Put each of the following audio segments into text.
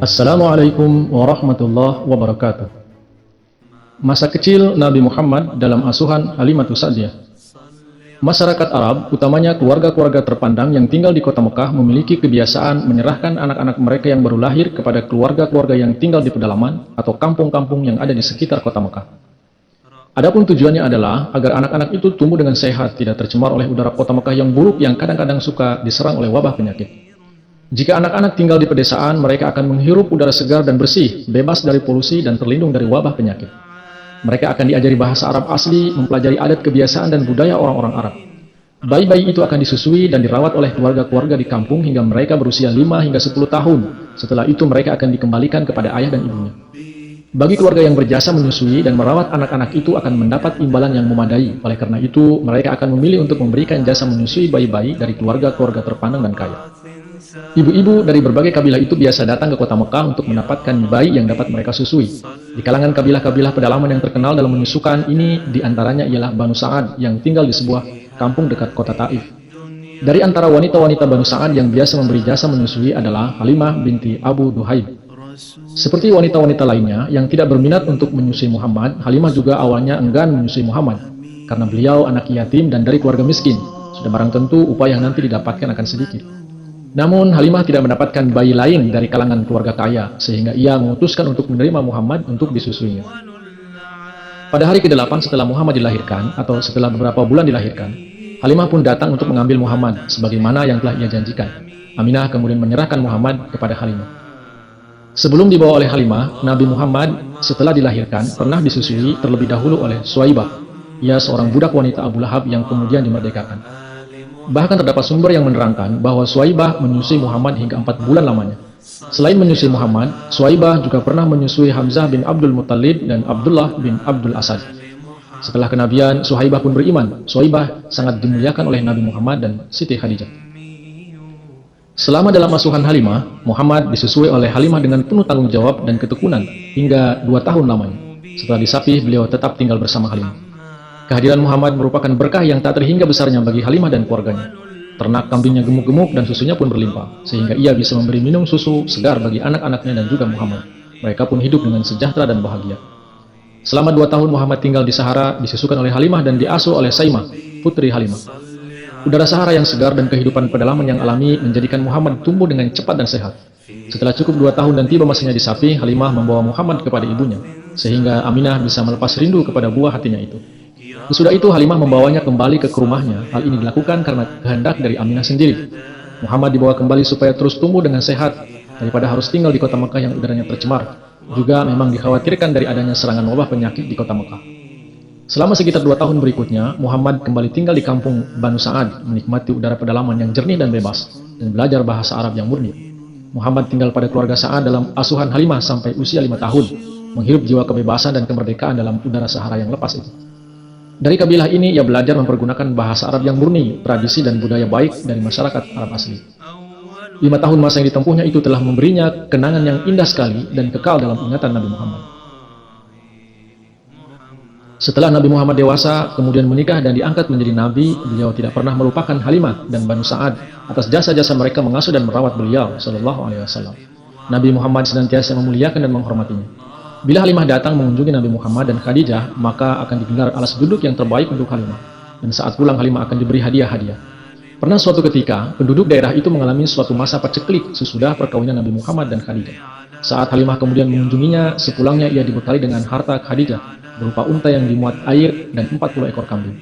Assalamualaikum warahmatullahi wabarakatuh. Masa kecil Nabi Muhammad dalam asuhan Halimatus Sa'diyah. Masyarakat Arab, utamanya keluarga-keluarga terpandang yang tinggal di kota Mekah, memiliki kebiasaan menyerahkan anak-anak mereka yang baru lahir kepada keluarga-keluarga yang tinggal di pedalaman atau kampung-kampung yang ada di sekitar kota Mekah. Adapun tujuannya adalah agar anak-anak itu tumbuh dengan sehat, tidak tercemar oleh udara kota Mekah yang buruk yang kadang-kadang suka diserang oleh wabah penyakit. Jika anak-anak tinggal di pedesaan, mereka akan menghirup udara segar dan bersih, bebas dari polusi dan terlindung dari wabah penyakit. Mereka akan diajari bahasa Arab asli, mempelajari adat kebiasaan dan budaya orang-orang Arab. Bayi-bayi itu akan disusui dan dirawat oleh keluarga-keluarga di kampung hingga mereka berusia 5 hingga 10 tahun. Setelah itu mereka akan dikembalikan kepada ayah dan ibunya. Bagi keluarga yang berjasa menyusui dan merawat anak-anak itu akan mendapat imbalan yang memadai. Oleh karena itu, mereka akan memilih untuk memberikan jasa menyusui bayi-bayi dari keluarga-keluarga terpandang dan kaya. Ibu-ibu dari berbagai kabilah itu biasa datang ke kota Mekah untuk mendapatkan bayi yang dapat mereka susui. Di kalangan kabilah-kabilah pedalaman yang terkenal dalam menyusukan ini, diantaranya ialah Banu Sa'ad yang tinggal di sebuah kampung dekat kota Taif. Dari antara wanita-wanita Banu Sa'ad yang biasa memberi jasa menyusui adalah Halimah binti Abu Duhaib. Seperti wanita-wanita lainnya yang tidak berminat untuk menyusui Muhammad, Halimah juga awalnya enggan menyusui Muhammad karena beliau anak yatim dan dari keluarga miskin. Sudah barang tentu upah yang nanti didapatkan akan sedikit. Namun Halimah tidak mendapatkan bayi lain dari kalangan keluarga kaya, sehingga ia memutuskan untuk menerima Muhammad untuk disusuinya. Pada hari ke-8 setelah Muhammad dilahirkan, atau setelah beberapa bulan dilahirkan, Halimah pun datang untuk mengambil Muhammad, sebagaimana yang telah ia janjikan. Aminah kemudian menyerahkan Muhammad kepada Halimah. Sebelum dibawa oleh Halimah, Nabi Muhammad setelah dilahirkan pernah disusui terlebih dahulu oleh Suwaibah. Ia seorang budak wanita Abu Lahab yang kemudian dimerdekakan. Bahkan terdapat sumber yang menerangkan bahwa Suwaibah menyusui Muhammad hingga 4 bulan lamanya. Selain menyusui Muhammad, Suwaibah juga pernah menyusui Hamzah bin Abdul Muttalib dan Abdullah bin Abdul Asad. Setelah kenabian, Suwaibah pun beriman. Suwaibah sangat dimuliakan oleh Nabi Muhammad dan Siti Khadijah. Selama dalam asuhan Halimah, Muhammad disusui oleh Halimah dengan penuh tanggung jawab dan ketekunan hingga 2 tahun lamanya. Setelah disapih, beliau tetap tinggal bersama Halimah. Kehadiran Muhammad merupakan berkah yang tak terhingga besarnya bagi Halimah dan keluarganya. Ternak kambingnya gemuk-gemuk dan susunya pun berlimpah, sehingga ia bisa memberi minum susu segar bagi anak-anaknya dan juga Muhammad. Mereka pun hidup dengan sejahtera dan bahagia. Selama 2 tahun Muhammad tinggal di Sahara, disusukan oleh Halimah dan diasuh oleh Saimah, putri Halimah. Udara Sahara yang segar dan kehidupan pedalaman yang alami menjadikan Muhammad tumbuh dengan cepat dan sehat. Setelah cukup 2 tahun dan tiba masanya disapih, Halimah membawa Muhammad kepada ibunya, sehingga Aminah bisa melepas rindu kepada buah hatinya itu. Sesudah itu Halimah membawanya kembali ke rumahnya. Hal ini dilakukan karena kehendak dari Aminah sendiri. Muhammad dibawa kembali supaya terus tumbuh dengan sehat daripada harus tinggal di kota Mekah yang udaranya tercemar. Juga memang dikhawatirkan dari adanya serangan wabah penyakit di kota Mekah. Selama sekitar 2 tahun berikutnya, Muhammad kembali tinggal di kampung Banu Sa'ad, menikmati udara pedalaman yang jernih dan bebas, dan belajar bahasa Arab yang murni. Muhammad tinggal pada keluarga Sa'ad dalam asuhan Halimah sampai usia 5 tahun, menghirup jiwa kebebasan dan kemerdekaan dalam udara Sahara yang lepas itu. Dari kabilah ini, ia belajar mempergunakan bahasa Arab yang murni, tradisi dan budaya baik dari masyarakat Arab asli. 5 tahun masa yang ditempuhnya itu telah memberinya kenangan yang indah sekali dan kekal dalam ingatan Nabi Muhammad. Setelah Nabi Muhammad dewasa, kemudian menikah dan diangkat menjadi Nabi, beliau tidak pernah melupakan Halimah dan Banu Sa'ad atas jasa-jasa mereka mengasuh dan merawat beliau, Shallallahu Alaihi Wasallam. Nabi Muhammad senantiasa memuliakan dan menghormatinya. Bila Halimah datang mengunjungi Nabi Muhammad dan Khadijah, maka akan digelar alas duduk yang terbaik untuk Halimah. Dan saat pulang Halimah akan diberi hadiah-hadiah. Pernah suatu ketika, penduduk daerah itu mengalami suatu masa paceklik sesudah perkawinan Nabi Muhammad dan Khadijah. Saat Halimah kemudian mengunjunginya, sepulangnya ia dibekali dengan harta Khadijah, berupa unta yang dimuat air dan 40 ekor kambing.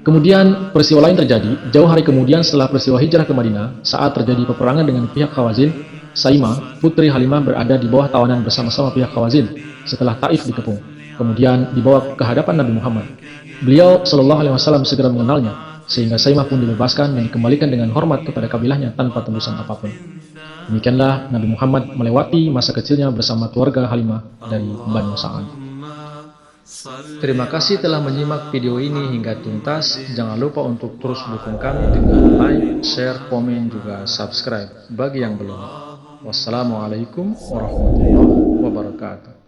Kemudian peristiwa lain terjadi. Jauh hari kemudian setelah peristiwa hijrah ke Madinah, saat terjadi peperangan dengan pihak Khawazin, Saimah, putri Halimah berada di bawah tawanan bersama-sama pihak Khawazin setelah Taif dikepung. Kemudian dibawa ke hadapan Nabi Muhammad. Beliau Shallallahu Alaihi Wasallam segera mengenalnya, sehingga Saimah pun dibebaskan dan dikembalikan dengan hormat kepada kabilahnya tanpa tembusan apapun. Demikianlah Nabi Muhammad melewati masa kecilnya bersama keluarga Halimah dari Banu Sa'ad. Terima kasih telah menyimak video ini hingga tuntas. Jangan lupa untuk terus dukung kami dengan like, share, komen, juga subscribe bagi yang belum. Wassalamualaikum warahmatullahi wabarakatuh.